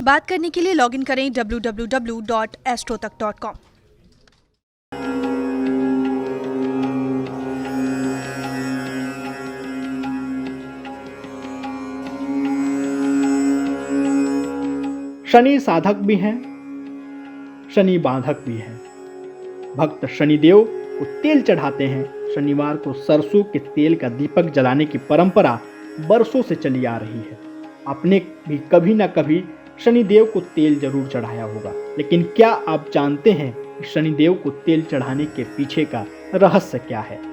बात करने के लिए लॉगिन करें www.astrotak.com। शनि साधक भी हैं, शनि बाधक भी हैं। भक्त शनिदेव को तेल चढ़ाते हैं। शनिवार को सरसों के तेल का दीपक जलाने की परंपरा बरसों से चली आ रही है। आपने भी कभी ना कभी शनिदेव को तेल जरूर चढ़ाया होगा, लेकिन क्या आप जानते हैं कि शनिदेव को तेल चढ़ाने के पीछे का रहस्य क्या है?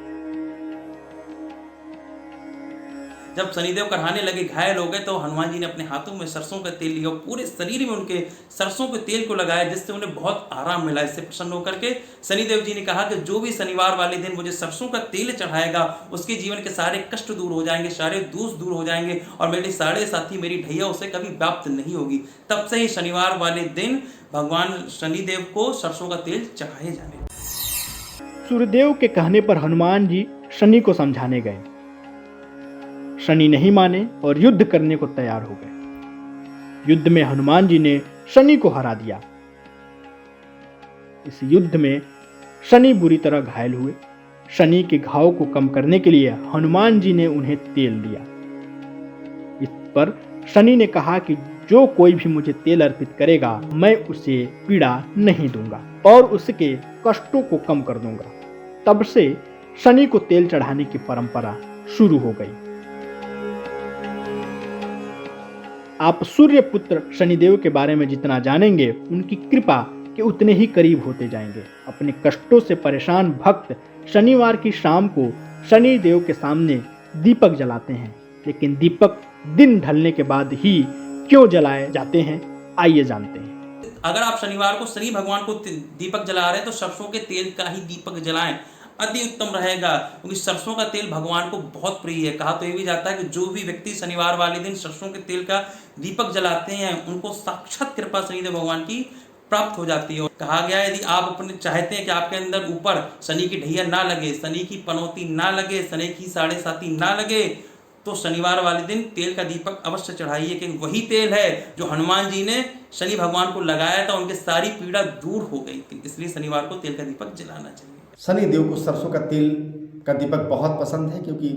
जब शनिदेव करहाने लगे, घायल हो गए, तो हनुमान जी ने अपने हाथों में सरसों का तेल लिया और पूरे शरीर में उनके सरसों के तेल को लगाया, जिससे उन्हें बहुत आराम मिला। इससे प्रसन्न होकर के शनिदेव जी ने कहा कि जो भी शनिवार वाले दिन मुझे सरसों का तेल चढ़ाएगा, उसके जीवन के सारे कष्ट दूर हो जाएंगे, सारे दोष दूर हो जाएंगे और मेरे सारे साथी, मेरी ढैया उसे कभी व्याप्त नहीं होगी। तब से ही शनिवार वाले दिन भगवान शनिदेव को सरसों का तेल चढ़ाए जाने। सूर्यदेव के कहने पर हनुमान जी शनि को समझाने गए। शनि नहीं माने और युद्ध करने को तैयार हो गए। युद्ध में हनुमान जी ने शनि को हरा दिया। इस युद्ध में शनि बुरी तरह घायल हुए। शनि के घाव को कम करने के लिए हनुमान जी ने उन्हें तेल दिया। इस पर शनि ने कहा कि जो कोई भी मुझे तेल अर्पित करेगा, मैं उसे पीड़ा नहीं दूंगा और उसके कष्टों को कम कर दूंगा। तब से शनि को तेल चढ़ाने की परंपरा शुरू हो गई। आप सूर्य पुत्र शनिदेव के बारे में जितना जानेंगे, उनकी कृपा के उतने ही करीब होते जाएंगे। अपने कष्टों से परेशान भक्त शनिवार की शाम को शनिदेव के सामने दीपक जलाते हैं। लेकिन दीपक दिन ढलने के बाद ही क्यों जलाए जाते हैं, आइए जानते हैं। अगर आप शनिवार को शनि भगवान को दीपक जला रहे हैं तो सरसों के तेल का ही दीपक जलाएं, अति उत्तम रहेगा, क्योंकि सरसों का तेल भगवान को बहुत प्रिय है। कहा तो ये भी जाता है कि जो भी व्यक्ति शनिवार वाले दिन सरसों के तेल का दीपक जलाते हैं, उनको साक्षात कृपा शनिदेव भगवान की प्राप्त हो जाती है। कहा गया है, यदि आप अपने चाहते हैं कि आपके अंदर ऊपर शनि की ढैया ना लगे, शनि की पनौती ना लगे, शनि की साढ़े साती ना लगे, तो शनिवार वाले दिन तेल का दीपक अवश्य चढ़ाइए, क्योंकि वही तेल है जो हनुमान जी ने शनि भगवान को लगाया था, उनकी सारी पीड़ा दूर हो गई। इसलिए शनिवार को तेल का दीपक जलाना चाहिए। शनिदेव को सरसों का तेल का दीपक बहुत पसंद है, क्योंकि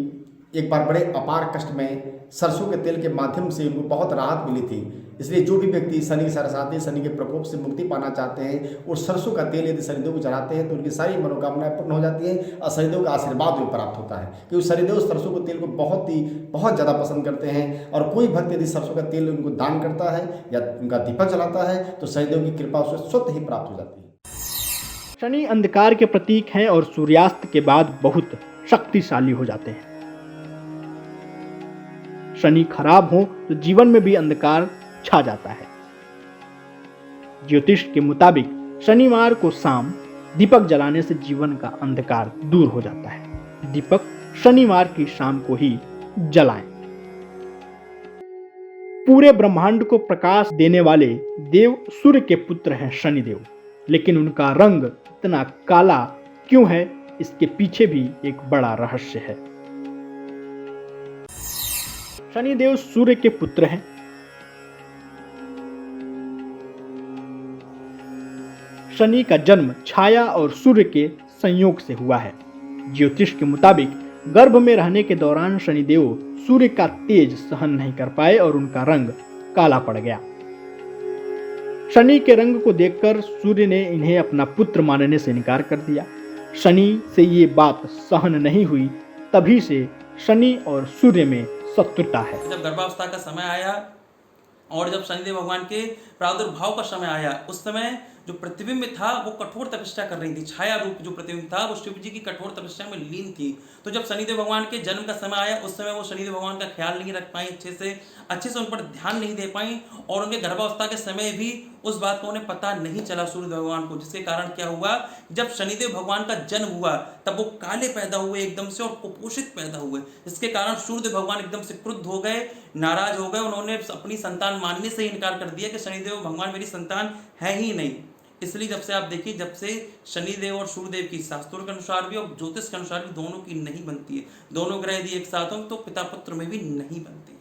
एक बार बड़े अपार कष्ट में सरसों के तेल के माध्यम से उनको बहुत राहत मिली थी। इसलिए जो भी व्यक्ति शनि सरसाती, शनि के प्रकोप से मुक्ति पाना चाहते हैं और सरसों का तेल यदि शनिदेव को चढ़ाते हैं तो उनकी सारी मनोकामनाएं पूर्ण हो जाती हैं और शनिदेव का आशीर्वाद भी प्राप्त होता है, क्योंकि शनिदेव सरसों के तेल को बहुत ज़्यादा पसंद करते हैं। और कोई भक्त यदि सरसों का तेल उनको दान करता है या उनका दीपक जलाता है तो शनिदेव की कृपा उसे स्वतः ही प्राप्त हो जाती है। शनि अंधकार के प्रतीक हैं और सूर्यास्त के बाद बहुत शक्तिशाली हो जाते हैं। शनि खराब हो तो जीवन में भी अंधकार छा जाता है। ज्योतिष के मुताबिक शनिवार को शाम दीपक जलाने से जीवन का अंधकार दूर हो जाता है। दीपक शनिवार की शाम को ही जलाएं। पूरे ब्रह्मांड को प्रकाश देने वाले देव सूर्य के पुत्र हैं शनिदेव, लेकिन उनका रंग इतना काला क्यों है, इसके पीछे भी एक बड़ा रहस्य है। शनिदेव सूर्य के पुत्र हैं। शनि का जन्म छाया और सूर्य के संयोग से हुआ है। ज्योतिष के मुताबिक गर्भ में रहने के दौरान शनिदेव सूर्य का तेज सहन नहीं कर पाए और उनका रंग काला पड़ गया। शनि के रंग को देखकर सूर्य ने इन्हें अपना पुत्र मानने से इनकार कर दिया। शनि से ये बात सहन नहीं हुई, तभी से शनि और सूर्य में शत्रुता है। जब गर्भावस्था का समय आया और जब शनिदेव भगवान के प्रादुर्भाव का समय आया, उस समय जो प्रतिबिंब था वो कठोर तपस्या कर रही थी। छाया रूप जो प्रतिबिंब था वो शिव जी की कठोर तपस्या में लीन थी। तो जब शनिदेव भगवान के जन्म का समय आया, उस समय वो शनिदेव भगवान का ख्याल नहीं रख पाई, अच्छे से उन पर ध्यान नहीं दे पाई और उनके गर्भावस्था के समय भी उस बात को उन्हें पता नहीं चला सूर्य भगवान को। जिसके कारण क्या हुआ, जब शनिदेव भगवान का जन्म हुआ तब वो काले पैदा हुए एकदम से और कुपोषित पैदा हुए। इसके कारण सूर्य भगवान एकदम से क्रुद्ध हो गए, नाराज हो गए। उन्होंने अपनी संतान मानने से इनकार कर दिया कि शनिदेव भगवान मेरी संतान है ही नहीं। इसलिए जब से आप देखिए, जब से शनिदेव और सूर्यदेव की शास्त्रों के अनुसार भी और ज्योतिष के अनुसार भी दोनों की नहीं बनती है, दोनों ग्रह यदि एक साथ हो तो पिता पुत्र में भी नहीं बनती है।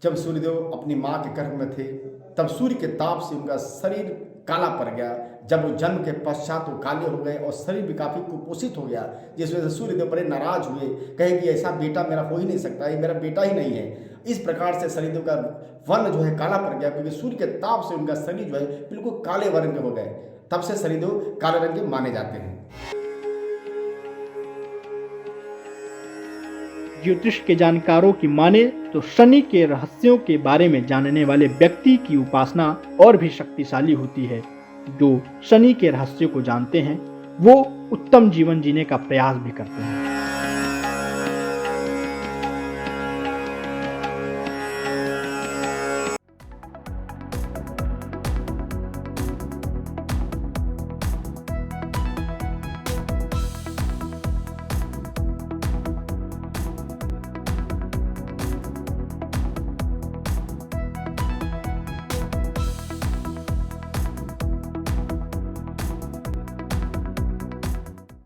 जब सूर्यदेव अपनी माँ के गर्भ में थे तब सूर्य के ताप से उनका शरीर काला पड़ गया। जब वो जन्म के पश्चात वो काले हो गए और शरीर भी काफ़ी कुपोषित हो गया, जिस वजह से सूर्यदेव बड़े नाराज हुए, कहे कि ऐसा बेटा मेरा हो ही नहीं सकता, ये मेरा बेटा ही नहीं है। इस प्रकार से शनिदेव का वर्ण जो है काला पड़ गया, क्योंकि सूर्य के ताप से उनका शरीर जो है बिल्कुल काले वर्ण के हो गए। तब से शनिदेव काले रंग के माने जाते हैं। ज्योतिष के जानकारों की माने तो शनि के रहस्यों के बारे में जानने वाले व्यक्ति की उपासना और भी शक्तिशाली होती है। जो शनि के रहस्यों को जानते हैं वो उत्तम जीवन जीने का प्रयास भी करते हैं।